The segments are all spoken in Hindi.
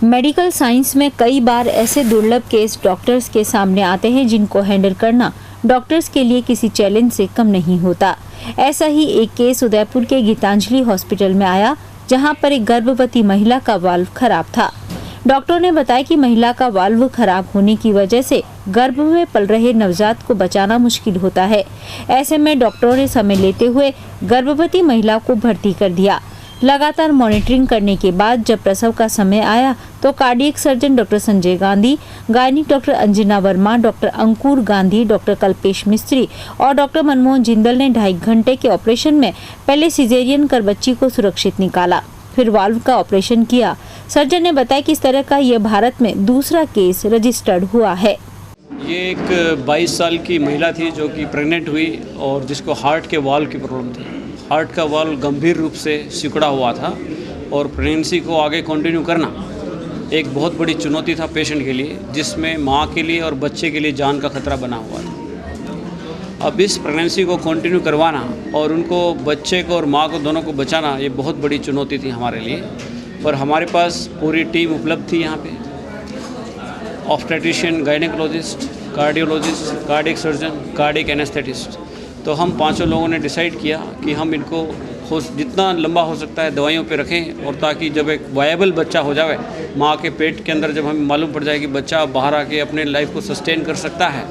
मेडिकल साइंस में कई बार ऐसे दुर्लभ केस डॉक्टर्स के सामने आते हैं जिनको हैंडल करना डॉक्टर्स के लिए किसी चैलेंज से कम नहीं होता। ऐसा ही एक केस उदयपुर के गीतांजलि हॉस्पिटल में आया, जहां पर एक गर्भवती महिला का वाल्व खराब था। डॉक्टर ने बताया कि महिला का वाल्व खराब होने की वजह से गर्भ में पल रहे नवजात को बचाना मुश्किल होता है। ऐसे में डॉक्टरों ने समय लेते हुए गर्भवती महिला को भर्ती कर दिया। लगातार मॉनिटरिंग करने के बाद जब प्रसव का समय आया तो cardiac surgeon doctor Sanjay Gandhi, gynaec doctor Anjana Varma, doctor Ankur Gandhi, doctor Kalpesh Mistry और डॉक्टर मनमोहन जिंदल ने 2.5 घंटे के ऑपरेशन में पहले सिजेरियन कर बच्ची को सुरक्षित निकाला, फिर वाल्व का ऑपरेशन किया। सर्जन ने बताया कि इस तरह का यह भारत में दूसरा केस रजिस्टर्ड हुआ है। ये एक 22 साल की महिला थी जो कि प्रेग्नेंट हुई और जिसको हार्ट के वाल्व की प्रॉब्लम थी। हार्ट का वाल्व गंभीर रूप से सिकुड़ा हुआ था और प्रेगनेंसी को आगे कंटिन्यू करना एक बहुत बड़ी चुनौती था पेशेंट के लिए, जिसमें माँ के लिए और बच्चे के लिए जान का खतरा बना हुआ था। अब इस प्रेगनेंसी को कंटिन्यू करवाना और उनको, बच्चे को और माँ को, दोनों को बचाना ये बहुत बड़ी चुनौती थी हमारे लिए। पर हमारे पास पूरी टीम उपलब्ध थी यहाँ पे, obstetrician, gynaecologist, cardiologist, cardiac surgeon, cardiac anaesthetist. तो हम पांचों लोगों ने डिसाइड किया कि हम इनको जितना लंबा हो सकता है दवाइयों पे रखें, और ताकि जब एक वायबल बच्चा हो जाए माँ के पेट के अंदर, जब हमें मालूम पड़ जाए कि बच्चा बाहर आके अपने लाइफ को सस्टेन कर सकता है,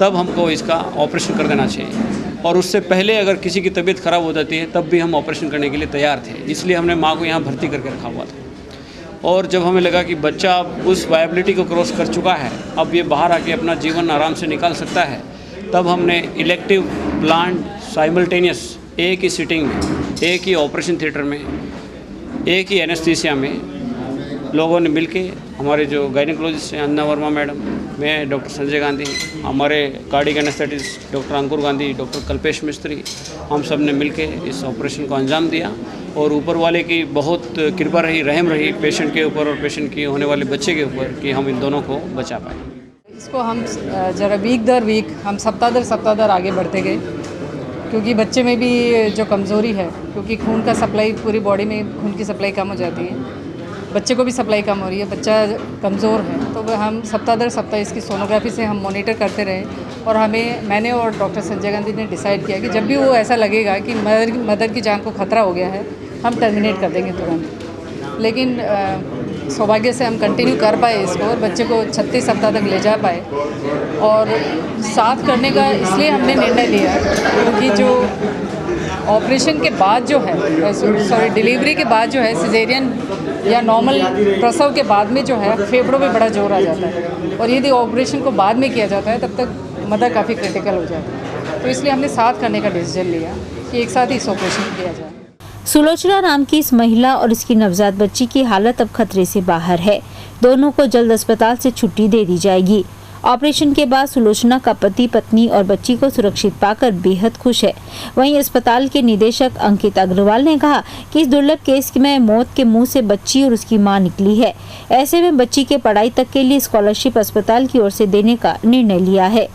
तब हमको इसका ऑपरेशन कर देना चाहिए। और उससे पहले अगर किसी की तबीयत ख़राब हो जाती है तब भी हम ऑपरेशन करने के लिए तैयार थे, इसलिए हमने माँ को यहाँ भर्ती करके रखा हुआ था। और जब हमें लगा कि बच्चा उस वायबिलिटी को क्रॉस कर चुका है, अब ये बाहर आके अपना जीवन आराम से निकाल सकता है, तब हमने इलेक्टिव प्लान साइमल्टेनियस एक ही सिटिंग में, एक ही ऑपरेशन थिएटर में, एक ही एनेस्थीसिया में लोगों ने मिलके, हमारे जो गायनेकोलॉजिस्ट हैं अंजना वर्मा मैडम, मैं डॉक्टर संजय गांधी, हमारे cardiac anaesthetist doctor Ankur Gandhi, doctor Kalpesh मिस्त्री, हम सब ने मिलके इस ऑपरेशन को अंजाम दिया। और ऊपर वाले की बहुत कृपा रही, रहम रही पेशेंट के ऊपर और पेशेंट की होने वाले बच्चे के ऊपर कि हम इन दोनों को बचा पाए। इसको हम ज़रा वीक दर वीक हम सप्ताह दर आगे बढ़ते गए, क्योंकि बच्चे में भी जो कमज़ोरी है, क्योंकि खून का सप्लाई, पूरी बॉडी में खून की सप्लाई कम हो जाती है, बच्चे को भी सप्लाई कम हो रही है, बच्चा कमज़ोर है, तो हम सप्ताह दर सप्ताह इसकी सोनोग्राफी से हम मॉनिटर करते रहे। और मैंने और डॉक्टर संजय गांधी ने डिसाइड किया कि जब भी वो ऐसा लगेगा कि मदर की जान को खतरा हो गया है, हम टर्मिनेट कर देंगे तुरंत। लेकिन सौभाग्य से हम कंटिन्यू कर पाए इसको और बच्चे को 36 सप्ताह तक ले जा पाए। और साथ करने का इसलिए हमने निर्णय लिया क्योंकि जो ऑपरेशन के बाद जो है, डिलीवरी के बाद जो है, सिजेरियन या नॉर्मल प्रसव के बाद में जो है फेफड़ों पे बड़ा जोर आ जाता है, और यदि ऑपरेशन को बाद में किया जाता है तब तक मदर काफ़ी क्रिटिकल हो जाती है। तो इसलिए हमने साथ करने का डिसीजन लिया कि एक साथ ही इस ऑपरेशन किया जाए। सुलोचना नाम की इस महिला और इसकी नवजात बच्ची की हालत अब खतरे से बाहर है। दोनों को जल्द अस्पताल से छुट्टी दे दी जाएगी। ऑपरेशन के बाद सुलोचना का पति, पत्नी और बच्ची को सुरक्षित पाकर बेहद खुश है। वहीं अस्पताल के निदेशक अंकित अग्रवाल ने कहा कि इस दुर्लभ केस में मौत के मुंह से बच्ची और उसकी मां निकली है। ऐसे में बच्ची के पढ़ाई तक के लिए स्कॉलरशिप अस्पताल की ओर से देने का निर्णय लिया है।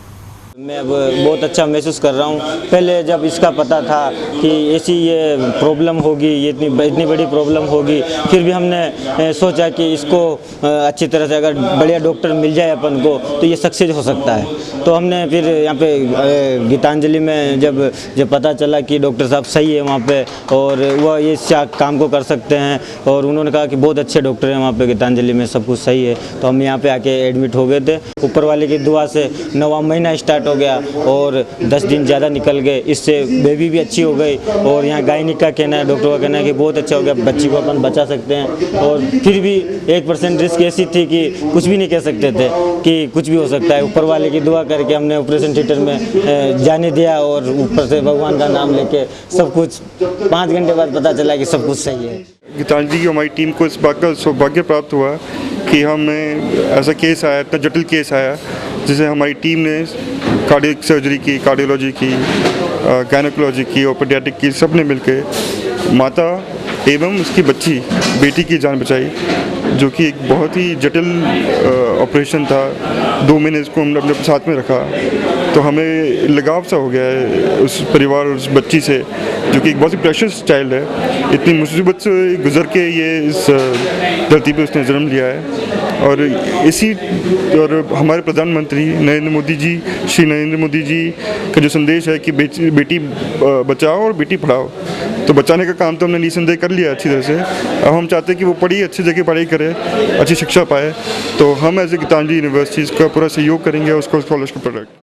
मैं अब बहुत अच्छा महसूस कर रहा हूँ। पहले जब इसका पता था कि ऐसी ये प्रॉब्लम होगी, ये इतनी बड़ी प्रॉब्लम होगी, फिर भी हमने सोचा कि इसको अच्छी तरह से अगर बढ़िया डॉक्टर मिल जाए अपन को तो ये सक्सेस हो सकता है। तो हमने फिर यहाँ पे गीतांजलि में जब पता चला कि डॉक्टर साहब सही है वहाँ पे और वह ये काम को कर सकते हैं, और उन्होंने कहा कि बहुत अच्छे डॉक्टर हैं वहाँ पे गीतांजलि में, सब कुछ सही है, तो हम यहाँ पे आके एडमिट हो गए थे। ऊपर वाले की दुआ से 9वां महीना स्टार्ट हो गया और 10 दिन ज़्यादा निकल गए, इससे बेबी भी अच्छी हो गई। और यहाँ गायनिक का कहना है, डॉक्टर का कहना है कि बहुत अच्छा हो गया, बच्ची को अपन बचा सकते हैं। और फिर भी 1% रिस्क ऐसी थी कि कुछ भी नहीं कह सकते थे कि कुछ भी हो सकता है। ऊपर वाले की दुआ करके हमने ऑपरेशन थिएटर में जाने दिया और ऊपर से भगवान का नाम लेके सब कुछ 5 घंटे बाद पता चला कि सब कुछ सही है। गीतांजलि की हमारी टीम को इस बात का सौभाग्य प्राप्त हुआ कि हमें ऐसा केस आया, इतना जटिल केस आया, जिसे हमारी टीम ने कार्डियक सर्जरी की, कार्डियोलॉजी की, गायनेकोलॉजी की और पीडियाट्रिक की, सब ने मिलकर माता एवं उसकी बच्ची बेटी की जान बचाई, जो कि एक बहुत ही जटिल ऑपरेशन था। 2 महीने इसको हमने अपने साथ में रखा, तो हमें लगाव सा हो गया है उस परिवार और उस बच्ची से, जो कि एक बहुत ही प्रेशियस चाइल्ड है। इतनी मुसीबत से गुजर के ये इस धरती पे उसने जन्म लिया है। और हमारे प्रधानमंत्री नरेंद्र मोदी जी, श्री नरेंद्र मोदी जी का जो संदेश है कि बेटी बचाओ और बेटी पढ़ाओ, तो बचाने का काम तो हमने निसंदेह कर लिया अच्छी तरह से। अब हम चाहते हैं कि वो पढ़ी, अच्छी जगह पढ़ाई करे, अच्छी शिक्षा पाए। तो हम एज ए गीतांजलि यूनिवर्सिटी इसका पूरा सहयोग करेंगे उसको स्कॉलरशिप प्रोडक्ट।